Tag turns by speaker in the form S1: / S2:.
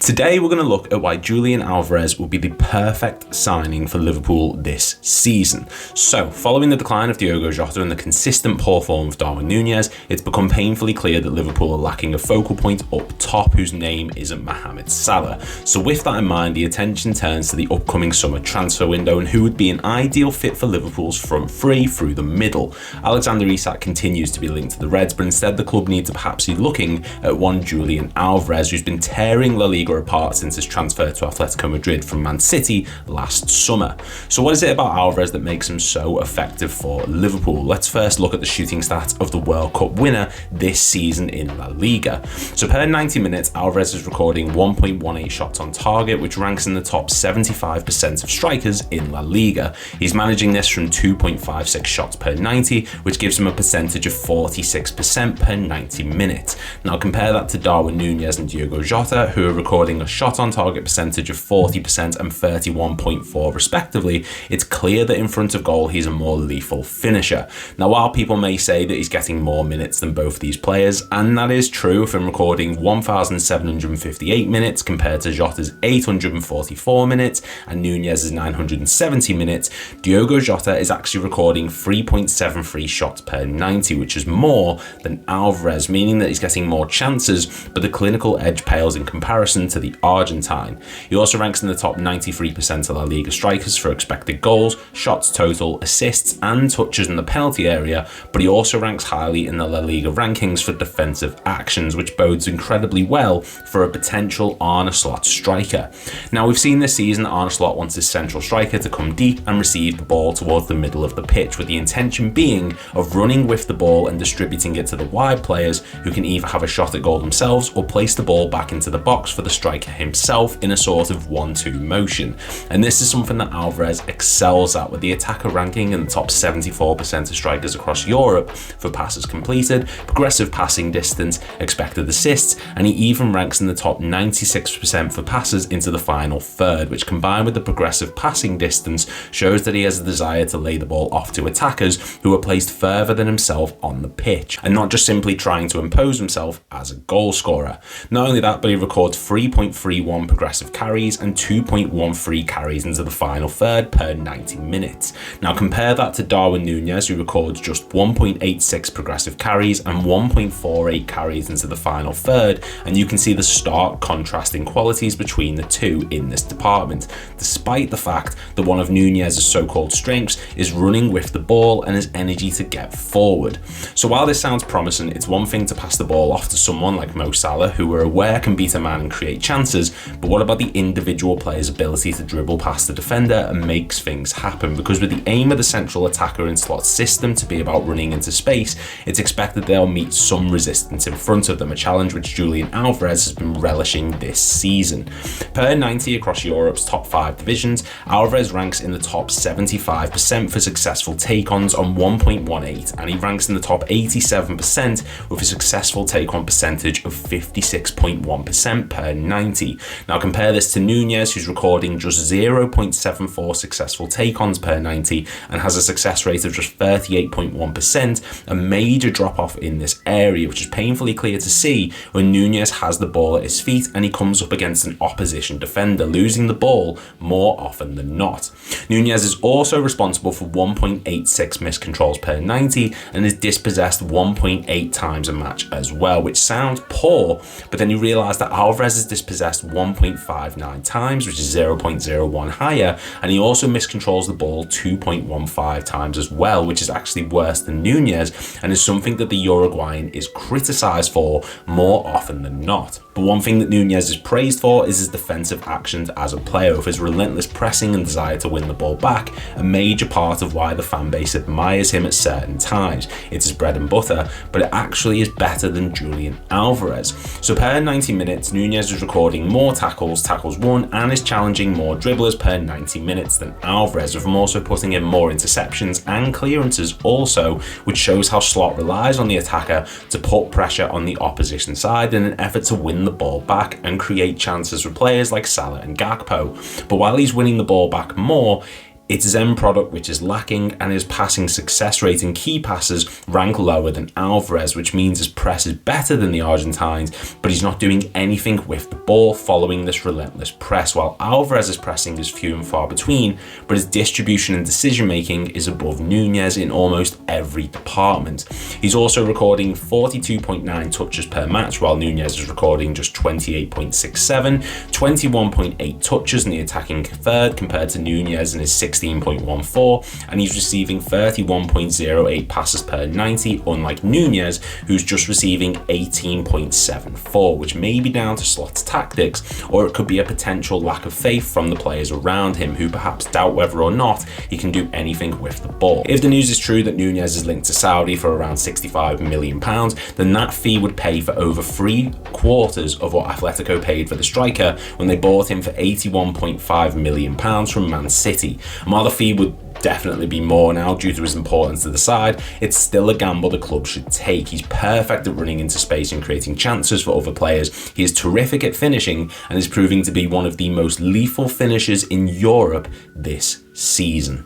S1: Today we're going to look at why Julian Alvarez will be the perfect signing for Liverpool this season. So, following the decline of Diogo Jota and the consistent poor form of Darwin Núñez, it's become painfully clear that Liverpool are lacking a focal point up top whose name isn't Mohamed Salah. So with that in mind, the attention turns to the upcoming summer transfer window and who would be an ideal fit for Liverpool's front three through the middle. Alexander Isak continues to be linked to the Reds, but instead the club need to perhaps be looking at one Julian Alvarez, who's been tearing La Liga apart since his transfer to Atletico Madrid from Man City last summer. So what is it about Alvarez that makes him so effective for Liverpool? Let's first look at the shooting stats of the World Cup winner this season in La Liga. So per 90 minutes, Alvarez is recording 1.18 shots on target, which ranks in the top 75% of strikers in La Liga. He's managing this from 2.56 shots per 90, which gives him a percentage of 46% per 90 minutes. Now compare that to Darwin Núñez and Diogo Jota, who are recording a shot on target percentage of 40% and 31.4 respectively. It's clear that in front of goal he's a more lethal finisher. Now while people may say that he's getting more minutes than both these players, and that is true from recording 1,758 minutes compared to Jota's 844 minutes and Núñez's 970 minutes, Diogo Jota is actually recording 3.73 shots per 90, which is more than Alvarez, meaning that he's getting more chances, but the clinical edge pales in comparison to the Argentine. He also ranks in the top 93% of La Liga strikers for expected goals, shots total, assists and touches in the penalty area, but he also ranks highly in the La Liga rankings for defensive actions, which bodes incredibly well for a potential Arne Slot striker. Now we've seen this season that Arne Slot wants his central striker to come deep and receive the ball towards the middle of the pitch, with the intention being of running with the ball and distributing it to the wide players who can either have a shot at goal themselves or place the ball back into the box for the striker himself in a sort of 1-2 motion. And this is something that Alvarez excels at, with the attacker ranking in the top 74% of strikers across Europe for passes completed, progressive passing distance, expected assists, and he even ranks in the top 96% for passes into the final third, which combined with the progressive passing distance shows that he has a desire to lay the ball off to attackers who are placed further than himself on the pitch, and not just simply trying to impose himself as a goal scorer. Not only that, but he records 3.31 progressive carries and 2.13 carries into the final third per 90 minutes. Now compare that to Darwin Núñez, who records just 1.86 progressive carries and 1.48 carries into the final third, and you can see the stark contrasting qualities between the two in this department, despite the fact that one of Núñez's so-called strengths is running with the ball and his energy to get forward. So while this sounds promising, it's one thing to pass the ball off to someone like Mo Salah, who we're aware can beat a man and create chances, but what about the individual player's ability to dribble past the defender and makes things happen? Because with the aim of the central attacker in Slot's system to be about running into space, it's expected they'll meet some resistance in front of them, a challenge which Julian Alvarez has been relishing this season. Per 90 across Europe's top 5 divisions, Alvarez ranks in the top 75% for successful take-ons on 1.18, and he ranks in the top 87% with a successful take-on percentage of 56.1% per 90. Now compare this to Núñez, who's recording just 0.74 successful take-ons per 90 and has a success rate of just 38.1%, a major drop-off in this area, which is painfully clear to see when Núñez has the ball at his feet and he comes up against an opposition defender, losing the ball more often than not. Núñez is also responsible for 1.86 missed controls per 90 and is dispossessed 1.8 times a match as well, which sounds poor, but then you realise that Alvarez is dispossessed 1.59 times, which is 0.01 higher, and he also miscontrols the ball 2.15 times as well, which is actually worse than Núñez and is something that the Uruguayan is criticised for more often than not. But one thing that Núñez is praised for is his defensive actions as a player, with his relentless pressing and desire to win the ball back, a major part of why the fan base admires him at certain times. It's his bread and butter, but it actually is better than Julian Alvarez. So per 90 minutes, Núñez is recording more tackles won, and is challenging more dribblers per 90 minutes than Alvarez, with him also putting in more interceptions and clearances also, which shows how Slot relies on the attacker to put pressure on the opposition side in an effort to win the ball back and create chances for players like Salah and Gakpo. But while he's winning the ball back more, It's his end product which is lacking, and his passing success rate and key passes rank lower than Alvarez, which means his press is better than the Argentines, but he's not doing anything with the ball following this relentless press, while Alvarez's pressing is few and far between, but his distribution and decision making is above Nunez in almost every department. He's also recording 42.9 touches per match, while Nunez is recording just 28.67, 21.8 touches in the attacking third compared to Nunez and his 16.14, and he's receiving 31.08 passes per 90, unlike Nunez, who's just receiving 18.74, which may be down to Slot's tactics, or it could be a potential lack of faith from the players around him, who perhaps doubt whether or not he can do anything with the ball. If the news is true that Nunez is linked to Saudi for around £65 million, then that fee would pay for over 3/4 of what Atletico paid for the striker when they bought him for £81.5 million from Man City. And while the fee would definitely be more now due to his importance to the side, it's still a gamble the club should take. He's perfect at running into space and creating chances for other players. He is terrific at finishing and is proving to be one of the most lethal finishers in Europe this season.